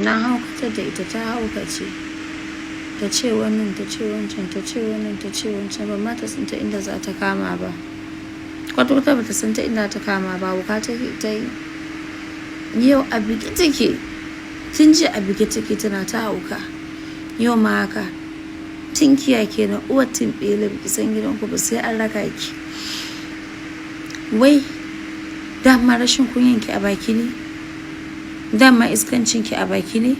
na haukatar da ita, ta haukace, ta ce wannan, ta ce wancan, ta ce wannan, ta ce wancan, ba ma ta san ta inda za ta kama ba, kwata-kwata ba ta san ta inda ta kama ba. Wuka ta yi yau a bige take, tun ji a bige take tana ta hauka, yau ma haka. Tinkiya kenan, uwar timbele, biki san gidanku ba sai an raka ki. Wai dama rashin kunyanki a baki ne, dama iskancinki a baki ne.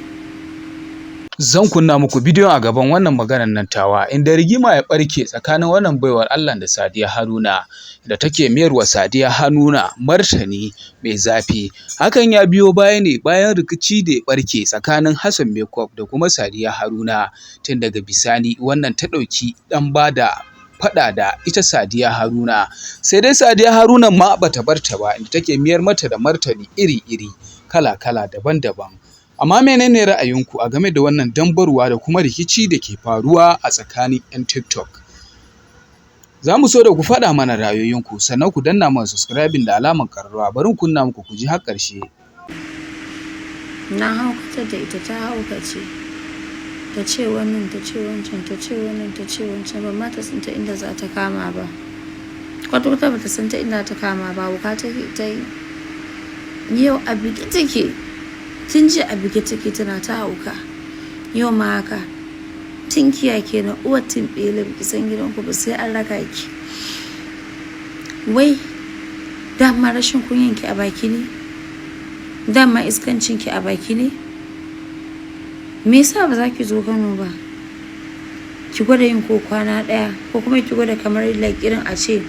Zan kunna muku bidiyon a gaban wannan maganar nan tawa inda rigima ya barke tsakanin wannan baiwar Allah da Sadiya Haruna, da take mayarwa Sadiya Haruna martani mai zafi. Hakan ya biyo baya ne bayan rikici da ya barke tsakanin Hassan Makeup da kuma Sadiya Haruna, tun daga bisani wannan ta ɗauki ɗan bada faɗa da ita Sadiya Haruna, sai dai Sadiya Haruna ma bata barta ba, inda take miyar mata da martani iri-iri, kala-kala, daban-daban. Amma menene ra'ayinku a game da wannan dambarwa da kuma rikici da ke faruwa a tsakanin 'yan TikTok? Za mu so da ku faɗa mana ra'ayoyinku, sannan ku danna mana subscribing da alamar ƙararrawa. Bari kunna muku ku ji har ƙarshe. Na haukatar da ita, ta haukace, ta ce wannan, ta ce wancan, ta ce wannan, ta ce wancan, ba ma ta san ta inda za ta kama ba, kwata-kwata ba ta san ta inda ta kama ba. Wuka ta yi yau a bige take, tun ji a bige take tana ta hauka, yau ma haka. Tinkiya kenan, uwar timbele, biki san gidanku ba sai an raka ki. Wai dama rashin kunyanki a baki ne, dama iskancinki a baki ne. Me yasa ba za ki zo Kano ba, ki gwada yin ko kwana ɗaya, ko kuma ki gwada kamar irin a ce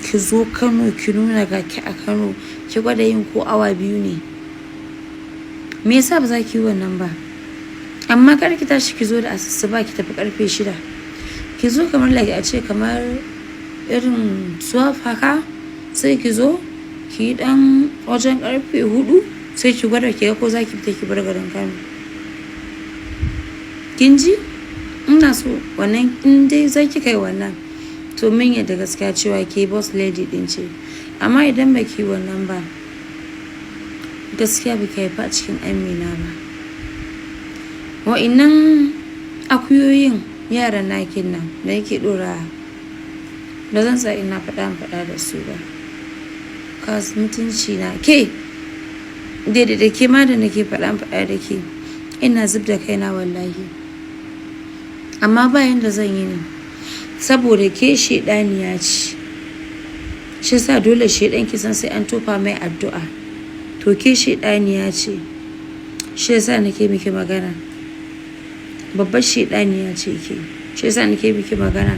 ki zo Kano ki nuna ga ki a Kano, ki gwada yin ko awa 2 ne. Me yasa ba za ki yi wannan ba? Amma kar ki tashi ki zo da asusuba ki tafi karfe 6, ki zo kamar a ce kamar irin 12 haka, sai ki zo ki yi dan wajen karfe 4, sai ki gwada ki ga ko za ki fita ki bar garin Kano. Kin ji? Ina so wannan, in dai za ki kai wannan, to min yadda gaskiya cewa ke boss lady din ce. Amma idan ba ki wannan ba, gaskiya ba ki haifa a cikin amina ba. Wa'innan akuyoyin yaran nakin nan da yake ɗora, ba zan sa ina faɗa da su ba, kas mutunci na ke daidai da ke ma da nake faɗa da ke, ina zub da kaina wallahi. Amma bayan da zan yi ne, saboda ke shedaniya ce, shi sa dole shedan ki san sai an tofa mai addu'a. To ke shedaniya ce, shi yasa nake miki magana, babbar shedaniya ce ke, shi yasa nake miki magana.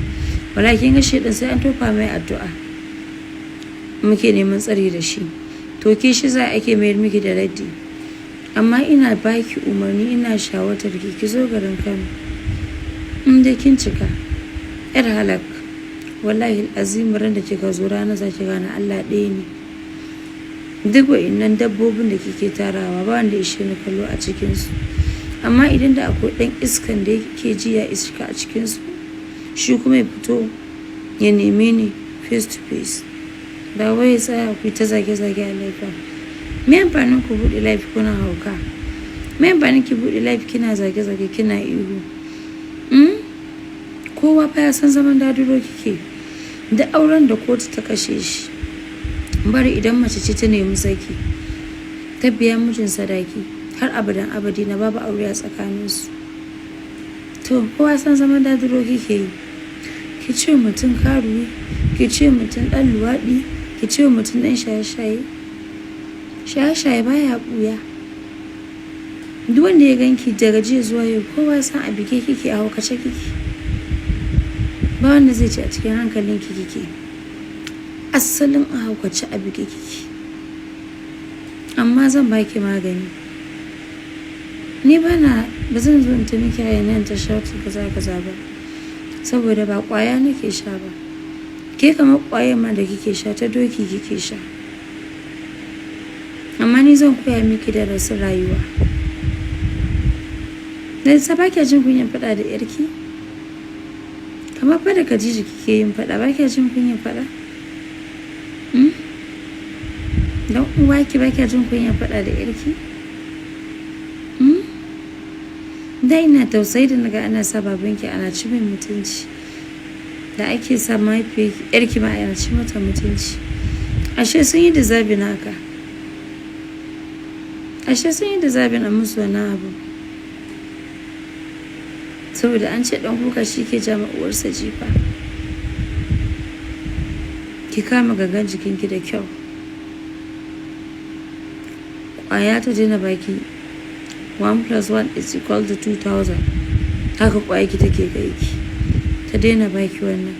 Wallahi kin ga shedan sai an tofa mai addu'a muke neman tsari da shi. To ke shi za ake mayar miki da raddi. Amma ina baki umarni, ina shawartar ki zo garin Kano, in dai kin cika yar halak. Wallahi azim, ran da kika zo rana za ki gane Allah ɗaya ne. Duk wa'innan dabbobin da kike tarawa ba wanda ishe ni kallo a cikinsu. Amma idan da akwai ɗan iskan da yake ji ya iska a cikinsu, shi kuma ya fito ya neme ni face to face, ba wai ya tsaya ku ta zage-zage a laifa. Me amfanin ku buɗe laifi kuna hauka? Me amfanin ki buɗe laifi kina zage-zage kina ihu? Kowa fa ya san zaman daduro kike, da auren da kotu ta kashe shi. Bari idan mace ce ta nemi saki, ta biya mijin sadaki, har abadan abadi na babu aure a tsakaninsu. To kowa san zaman daduro kike yi. Ki ce mutum karuwi, ki ce mutum ɗan luwaɗi, ki ce mutum ɗan shaye-shaye. Shaye-shaye baya ɓuya. Duk wanda ya ganki daga jiya zuwa yau, kowa san a bige kike, a haukace kike. Ba wanda zai ce a cikin hankalinki kike, asalin a haukace a bige kike. Amma zan baki magani. Ni ba zan zo in ta miki hayanan ta sha kaza ba, saboda ba kwaya nake sha ba. Ke kamar kwayar ma da kike sha ta doki kike sha. Amma ni zan koya miki darasin rayuwa. Dan sa baki jin kunyan faɗa da yarki? Kamar fa da Khadija kike yin faɗa, baki jin kunyan faɗa? Dan uwa ki baki jin kunyan faɗa da yarki? Da ina tausayi da naga ana sa babanki ana ci mai mutunci, da ake sa mahaifiyarki yarki ma ana ci mata mutunci. Ashe sun yi da zabin haka, ashe sun yi da zabin a musu wannan abu, saboda an ce dan kuka shi ke jama uwarsa jifa. Ki kama gangan jikinki da kyau, ƙwaya ta daina baki 1 + 1 = 2000, haka ƙwayaki take kai ki, ta daina baki wannan.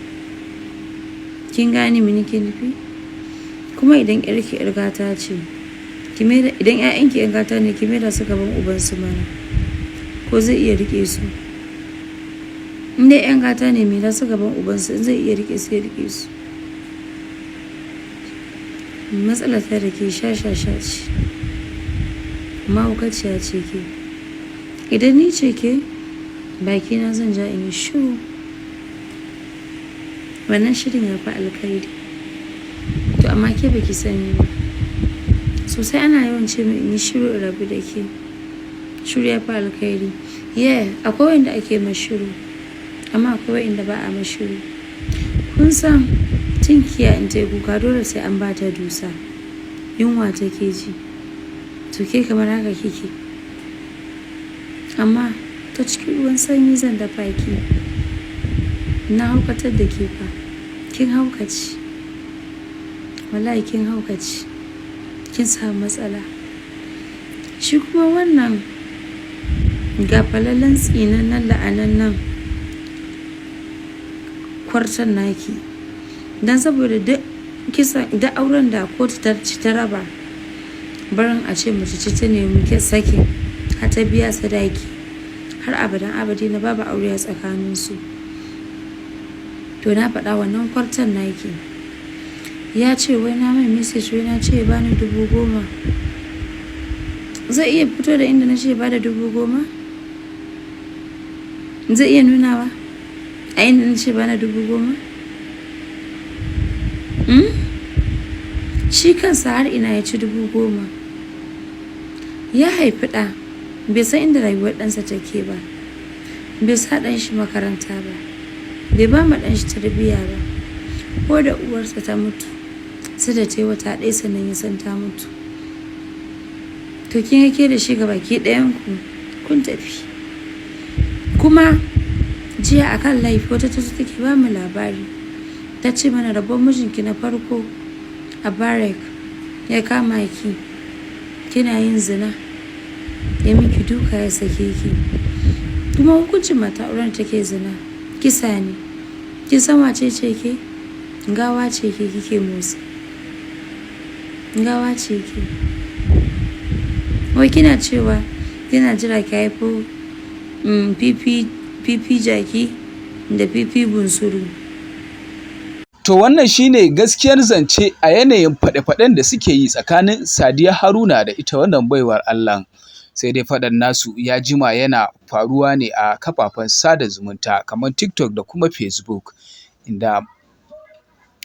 Kin gane me nake nufi? Kuma idan yarki yar gata ce, idan 'ya'yanki 'yan gata ne, ki maida su gaban ubansu mana, ko zai iya rike su. In dai 'yan gata ne, maida su gaban ubansu, in zai iya rike su ya rike su. Matsalar ta da ke sha-sha-sha ce, mahaukaciya ce ke. Idan ni ce ke, bakina zan ja in yi shiru, wannan shirin ya fi alkhairi. To amma ke baki sani ba, sosai ana yawan ce min in yi shiru in rabu da ke. Shiru ya fi alkhairi. Akwai wanda ake ma shiru, amma akwai wanda ba a ma shiru. Kun san tinkiya in ta yi kuka dole sai an ba ta dusa, yunwa take ji. To ke kamar haka kike, amma ta cikin ruwan sanyi zan dafa ki. Na haukatar da ke fa, kin haukaci, wallahi kin haukaci, kin samu matsala. Shi kuma wannan gafalallen tsinannen la'anannen kwartan naki, dan saboda duk auren da kotu ta raba, barin a ce mace ce ta nemi saki har ta biya sadaki, har abadan abadi na babu aure a tsakaninsu. To na faɗa wannan kwartan naki ya ce wai na mai message, wai na ce ba ni 10,000. Zai iya fito da inda na ce ba da 10,000? Zai iya nunawa a inda na ce ba na 10,000? Shi kansa har ina ya ci 10,000. Ya haifi ɗa, bai san inda rayuwar ɗansa take ba, bai sa ɗan shi makaranta ba, bai ba ma ɗan shi tarbiyya ba. Ko da uwarsa ta mutu, sai da ta yi wata ɗaya sannan ya san ta mutu. To kin yake da shi gabaki ɗayanku kun tafi. Kuma jiya akan laifi wata ta take ba mu labari, ta ce mana rabon mijinki na farko a barak ya kama ki kina yin zina, ya miki duka ya sake ki. Kuma hukuncin mata auren take zina kisa ne. Kin san wace ce ke? Gawa ce ke kike motsi, gawa ce ke. Wai kina cewa kina jira ki haifo fifi jaki da fifi bunsuru. To wannan shine gaskiyar zance a yanayin faɗe-faɗen da suke yi tsakanin Sadiya Haruna da ita wannan baiwar Allah. Sai dai faɗan nasu ya jima yana faruwa ne a kafafen sada zumunta kamar TikTok da kuma Facebook, inda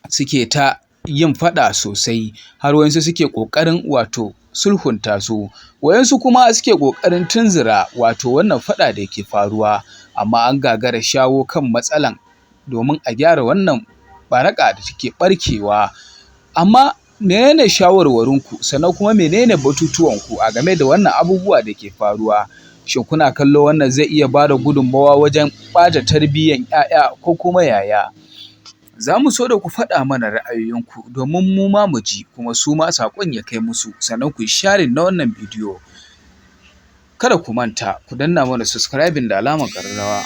suke ta yin faɗa sosai, har wayansu suke ƙoƙarin wato sulhunta su, wayansu kuma suke ƙoƙarin tunzura wato wannan faɗa da ke faruwa, amma an gagara shawo kan matsalan domin a gyara wannan baraka da take ɓarkewa. Amma menene shawarwarinku, sannan kuma menene batutuwanku a game da wannan abubuwa da ke faruwa? Shin kuna kallo wannan zai iya ba da gudunmawa wajen ɓata tarbiyyan 'ya'ya ko kuma yaya? Za mu so da ku faɗa mana ra'ayoyinku domin mu ma mu ji, kuma su ma saƙon ya kai musu, sannan ku yi sharing na wannan bidiyo. Kada ku manta ku danna mana subscribing da alamar ƙararrawa.